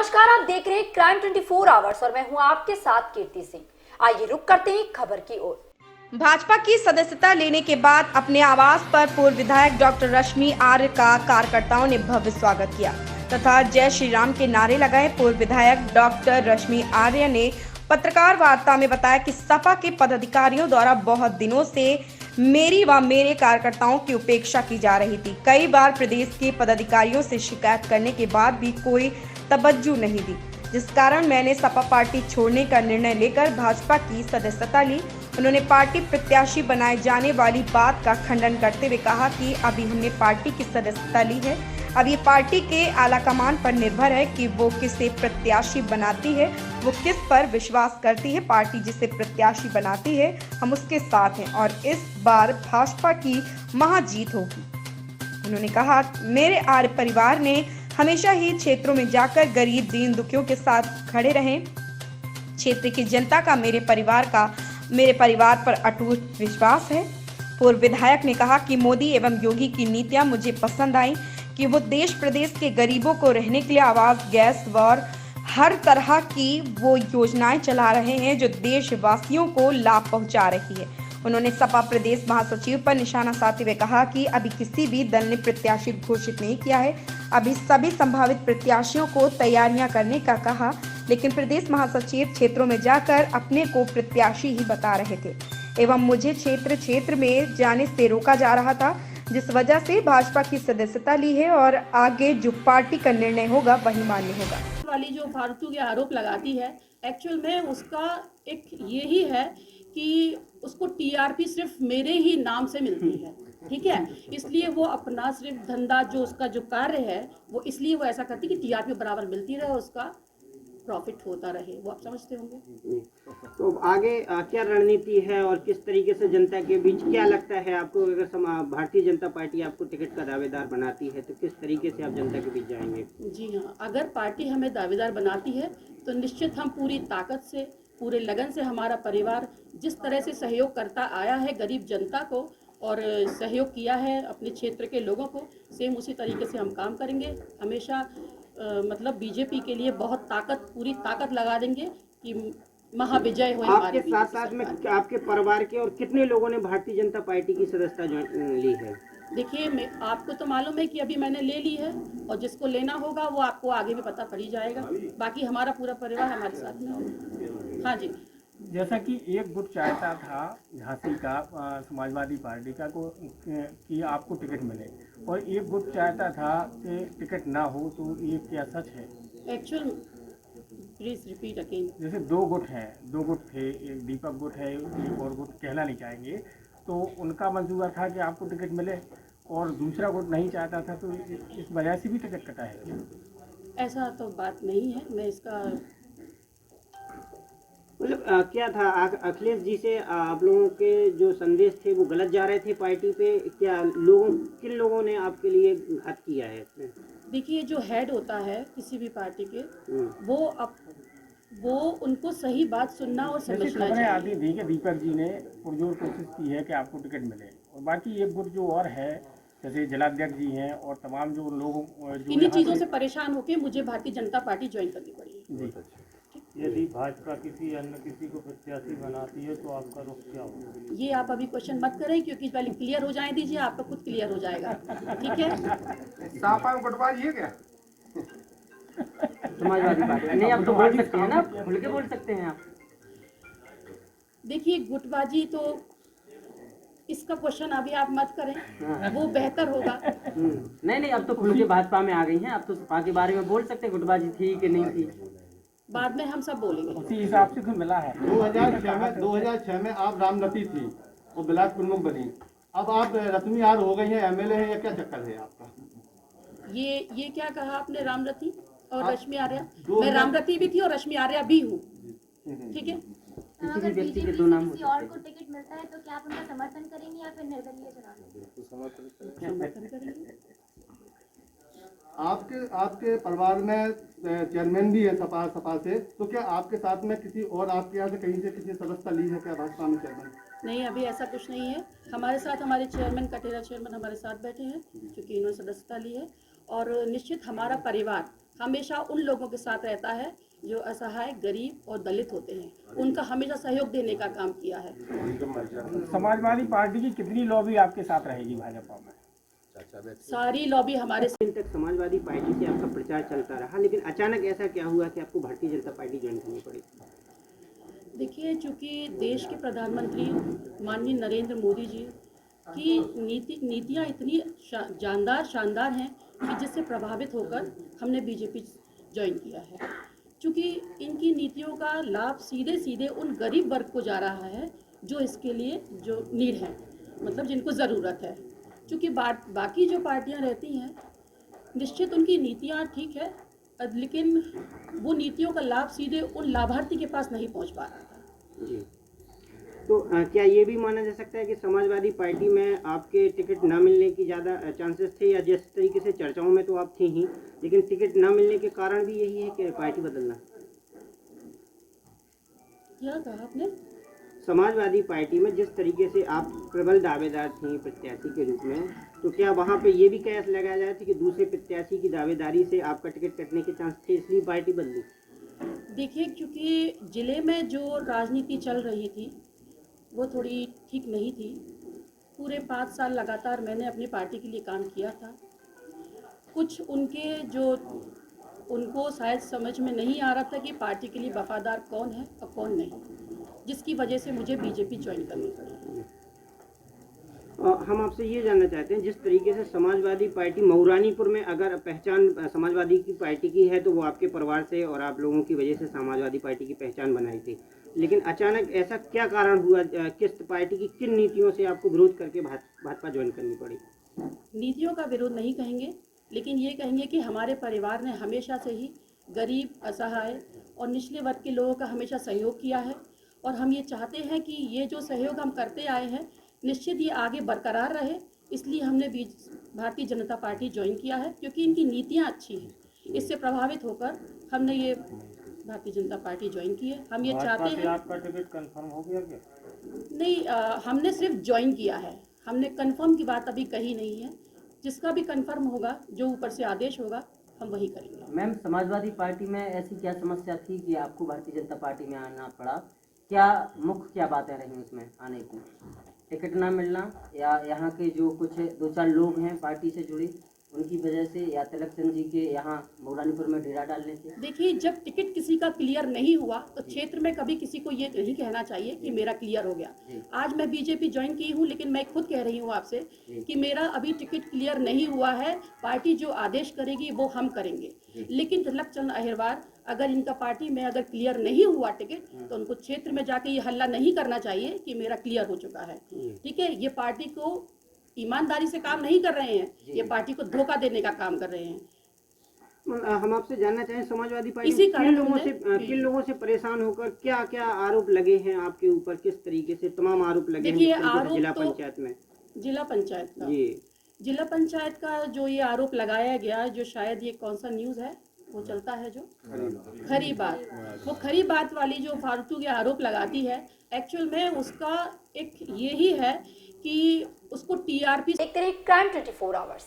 नमस्कार, आप देख रहे हैं क्राइम 24 आवर्स और मैं हूं आपके साथ कीर्ति सिंह। आइए रुक करते हैं खबर की ओर। भाजपा की सदस्यता लेने के बाद अपने आवास पर पूर्व विधायक डॉक्टर रश्मि आर्य का कार्यकर्ताओं ने भव्य स्वागत किया तथा जय श्री राम के नारे लगाए। पूर्व विधायक डॉक्टर रश्मि आर्य ने पत्रकार वार्ता में बताया कि सपा के पदाधिकारियों द्वारा बहुत दिनों से मेरी व मेरे कार्यकर्ताओं की उपेक्षा की जा रही थी। कई बार प्रदेश के पदाधिकारियों से शिकायत करने के बाद भी कोई तवज्जो नहीं दी, जिस कारण मैंने सपा पार्टी छोड़ने का निर्णय लेकर भाजपा की सदस्यता ली। उन्होंने पार्टी प्रत्याशी बनाए जाने वाली बात का खंडन करते हुए कहा कि अभी हमने पार्टी की सदस्यता ली है, अब ये पार्टी के आलाकमान पर निर्भर है कि वो किसे प्रत्याशी बनाती है, वो किस पर विश्वास करती है। पार्टी जिसे प्रत्याशी बनाती है हम उसके साथ हैं और इस बार भाजपा की महाजीत होगी। उन्होंने कहा, मेरे आर्य परिवार ने हमेशा ही क्षेत्रों में जाकर गरीब दीन दुखियों के साथ खड़े रहे। क्षेत्र की जनता का मेरे परिवार पर अटूट विश्वास है। पूर्व विधायक ने कहा कि मोदी एवं योगी की नीतियां मुझे पसंद आई कि वो देश प्रदेश के गरीबों को रहने के लिए आवास, गैस और हर तरह की वो योजनाएं चला रहे हैं जो देशवासियों को लाभ पहुंचा रही है। उन्होंने सपा प्रदेश महासचिव पर निशाना साधते हुए कहा कि अभी किसी भी दल ने प्रत्याशी घोषित नहीं किया है, अभी सभी संभावित प्रत्याशियों को तैयारियां करने का कहा, लेकिन प्रदेश महासचिव क्षेत्रों में जाकर अपने को प्रत्याशी ही बता रहे थे एवं मुझे क्षेत्र में जाने से रोका जा रहा था, जिस वजह से भाजपा की सदस्यता ली है और आगे जो पार्टी का निर्णय होगा वही मान्य होगा। वाली जो फालतू के आरोप लगाती है, एक्चुअल में उसका एक यही है कि उसको टीआरपी सिर्फ मेरे ही नाम से मिलती है, ठीक है। इसलिए वो अपना सिर्फ धंधा जो उसका जो कार्य है वो इसलिए वो ऐसा करती कि टीआरपी बराबर मिलती रहे, उसका प्रॉफिट होता रहे, वो आप समझते होंगे। तो आगे क्या रणनीति है और किस तरीके से जनता के बीच क्या लगता है आपको, अगर भारतीय जनता पार्टी आपको टिकट का दावेदार बनाती है तो किस तरीके से आप जनता के बीच जाएंगे? जी हाँ, अगर पार्टी हमें दावेदार बनाती है तो निश्चित हम पूरी ताकत से, पूरे लगन से, हमारा परिवार जिस तरह से सहयोग करता आया है गरीब जनता को और सहयोग किया है अपने क्षेत्र के लोगों को, सेम उसी तरीके से हम काम करेंगे। हमेशा मतलब बीजेपी के लिए बहुत पूरी ताकत लगा देंगे कि महाविजय हो। आपके साथ साथ में आपके परिवार के और कितने लोगों ने भारतीय जनता पार्टी की सदस्यता ली है? देखिए, आपको तो मालूम है कि अभी मैंने ले ली है और जिसको लेना होगा वो आपको आगे भी पता पड़ ही जाएगा। बाकी हमारा पूरा परिवार हमारे साथ में होगा। हाँ जी, जैसा कि एक गुट चाहता था झांसी का समाजवादी पार्टी का कि आपको टिकट मिले और एक गुट चाहता था कि टिकट ना हो, तो ये क्या सच है? Actual please repeat again. जैसे दो गुट थे, एक दीपक गुट है, एक और गुट कहना नहीं चाहेंगे, तो उनका मंसूबा था कि आपको टिकट मिले और दूसरा गुट नहीं चाहता था, तो इस वजह से भी टिकट कटा है। ऐसा तो बात नहीं है, मैं इसका मतलब क्या था, अखिलेश जी से आप लोगों के जो संदेश थे वो गलत जा रहे थे पार्टी पे, क्या किन लोगों ने आपके लिए घात किया है? देखिए, जो हेड होता है किसी भी पार्टी के, वो उनको सही बात सुनना और समझना चाहिए। आती थी कि दीपक जी ने पुरजोर कोशिश की है कि आपको टिकट मिले और बाकी एक गुट जो और है जैसे जिलाध्यक्ष जी हैं और तमाम जो लोग इन्हीं चीज़ों से परेशान होकर मुझे भारतीय जनता पार्टी ज्वाइन करनी पड़ी। यदि भाजपा किसी अन्य किसी को प्रत्याशी बनाती है तो आपका रुख क्या होगा? ये आप अभी क्वेश्चन मत करें, क्योंकि पहले क्लियर हो जाए दीजिए, आपका खुद क्लियर हो जाएगा, ठीक है। सापा में गुटबाजी है क्या? समाजवादी पार्टी नहीं, आप तो बोल सकते हैं ना, खुल के बोल सकते हैं आप। देखिए, गुटबाजी तो इसका क्वेश्चन अभी आप मत करें, वो बेहतर होगा। नहीं, अब तो खुल के भाजपा में आ गई हैं, अब तो सपा के बारे में बोल सकते हैं, गुटबाजी थी कि नहीं थी, बाद में हम सब बोलेंगे। उसी हिसाब से मिला है। 2006 में आप रामरती थी और ब्लॉक प्रमुख बनी, अब आप रश्मि आर्य हो गई हैं, एमएलए हैं, या क्या चक्कर है आपका? ये क्या कहा आपने, रामरती और रश्मि आर्या? मैं रामरती भी थी और रश्मि आर्या भी हूँ, ठीक है। किसी व्यक्ति के दो नाम किसी और को टिकट मिलता है तो क्या आप उनका समर्थन करेंगे या फिर निर्दलीय चुनाव? समर्थन करेंगे। आपके परिवार में चेयरमैन भी है सपा से, तो क्या आपके साथ में किसी और आपके यहाँ से कहीं से किसी सदस्यता ली है क्या भाजपा में चेयरमैन? नहीं, अभी ऐसा कुछ नहीं है। हमारे साथ हमारे चेयरमैन, कटेरा चेयरमैन हमारे साथ बैठे हैं, क्योंकि इन्होंने सदस्यता ली है। और निश्चित हमारा परिवार हमेशा उन लोगों के साथ रहता है जो असहाय, गरीब और दलित होते हैं। उनका हमेशा सहयोग देने का काम किया है। समाजवादी पार्टी की कितनी लॉबी आपके साथ रहेगी भाजपा में? सारी लॉबी हमारे दिन तक समाजवादी पार्टी से आपका प्रचार चलता रहा, लेकिन अचानक ऐसा क्या हुआ कि आपको भारतीय जनता पार्टी ज्वाइन करनी पड़ी? देखिए, चूँकि देश के प्रधानमंत्री माननीय नरेंद्र मोदी जी की नीतियाँ इतनी शानदार हैं कि जिससे प्रभावित होकर हमने बीजेपी ज्वाइन किया है। चूँकि इनकी नीतियों का लाभ सीधे सीधे उन गरीब वर्ग को जा रहा है जो इसके लिए जो नीड है, मतलब जिनको ज़रूरत है। चूँकि बाकी जो पार्टियां रहती हैं, निश्चित उनकी नीतियां ठीक है, लेकिन वो नीतियों का लाभ सीधे उन लाभार्थी के पास नहीं पहुंच पा रहा था। जी, तो क्या ये भी माना जा सकता है कि समाजवादी पार्टी में आपके टिकट ना मिलने की ज़्यादा चांसेस थे, या जिस तरीके से चर्चाओं में तो आप थे ही, लेकिन टिकट ना मिलने के कारण भी यही है कि पार्टी बदलना? क्या कहा आपने? समाजवादी पार्टी में जिस तरीके से आप प्रबल दावेदार थी प्रत्याशी के रूप में, तो क्या वहाँ पे ये भी कयास लगाया जाए थे कि दूसरे प्रत्याशी की दावेदारी से आपका टिकट कटने के चांस थे, इसलिए पार्टी बदली? देखिए, क्योंकि ज़िले में जो राजनीति चल रही थी वो थोड़ी ठीक नहीं थी। पूरे 5 साल लगातार मैंने अपनी पार्टी के लिए काम किया था। कुछ उनको शायद समझ में नहीं आ रहा था कि पार्टी के लिए वफादार कौन है और कौन नहीं, जिसकी वजह से मुझे बीजेपी ज्वाइन करनी पड़ी। हम आपसे ये जानना चाहते हैं, जिस तरीके से समाजवादी पार्टी मऊरानीपुर में अगर पहचान समाजवादी की पार्टी की है तो वो आपके परिवार से और आप लोगों की वजह से समाजवादी पार्टी की पहचान बनाई थी, लेकिन अचानक ऐसा क्या कारण हुआ? किस पार्टी की किन नीतियों से आपको विरोध करके भाजपा ज्वाइन करनी पड़ी? नीतियों का विरोध नहीं कहेंगे, लेकिन ये कहेंगे कि हमारे परिवार ने हमेशा से ही गरीब, असहाय और निचले वर्ग के लोगों का हमेशा सहयोग किया है, और हम ये चाहते हैं कि ये जो सहयोग हम करते आए हैं निश्चित ये आगे बरकरार रहे। इसलिए हमने भारतीय जनता पार्टी ज्वाइन किया है, क्योंकि इनकी नीतियाँ अच्छी हैं। इससे प्रभावित होकर हमने ये भारतीय जनता पार्टी ज्वाइन की है। हम ये चाहते हैं। आपका टिकट कंफर्म हो गया क्या? नहीं, हमने सिर्फ ज्वाइन किया है, हमने कंफर्म की बात अभी कही नहीं है। जिसका भी कंफर्म होगा, जो ऊपर से आदेश होगा, हम वही करेंगे। मैम, समाजवादी पार्टी में ऐसी क्या समस्या थी कि आपको भारतीय जनता पार्टी में आना पड़ा? क्या मुख्य क्या बातें रही उसमें आने की? टिकट ना मिलना, या यहाँ के जो कुछ 2-4 लोग हैं पार्टी से जुड़े उनकी वजह से, या तिलक चंद जी के यहाँ मऊरानीपुर में डेरा डालने से? देखिए, जब टिकट किसी का क्लियर नहीं हुआ तो क्षेत्र में कभी किसी को ये नहीं कहना चाहिए कि मेरा क्लियर हो गया। आज मैं बीजेपी ज्वाइन की हूँ, लेकिन मैं खुद कह रही हूँ आपसे कि मेरा अभी टिकट क्लियर नहीं हुआ है। पार्टी जो आदेश करेगी वो हम करेंगे। लेकिन तिलक चंद अहिरवार, अगर इनका पार्टी में अगर क्लियर नहीं हुआ टिकट, तो उनको क्षेत्र में जाके ये हल्ला नहीं करना चाहिए कि मेरा क्लियर हो चुका है। ठीक है, ये पार्टी को ईमानदारी से काम नहीं कर रहे हैं, ये पार्टी को धोखा देने का काम कर रहे हैं। हम आपसे जानना चाहें, समाजवादी पार्टी इसी कारण किन लोगों से परेशान होकर क्या क्या आरोप लगे हैं आपके ऊपर? किस तरीके से तमाम आरोप लगे हैं? देखिए, जिला पंचायत में, जिला पंचायत का जी, जिला पंचायत का जो ये आरोप लगाया गया, जो शायद ये कौन सा न्यूज़ है वो चलता है, जो खरी बात, वो खरी बात वाली जो फालतू के आरोप लगाती है, एक्चुअल में उसका एक यही है कि उसको टीआरपी। देखते रहिए क्राइम 24 आवर्स।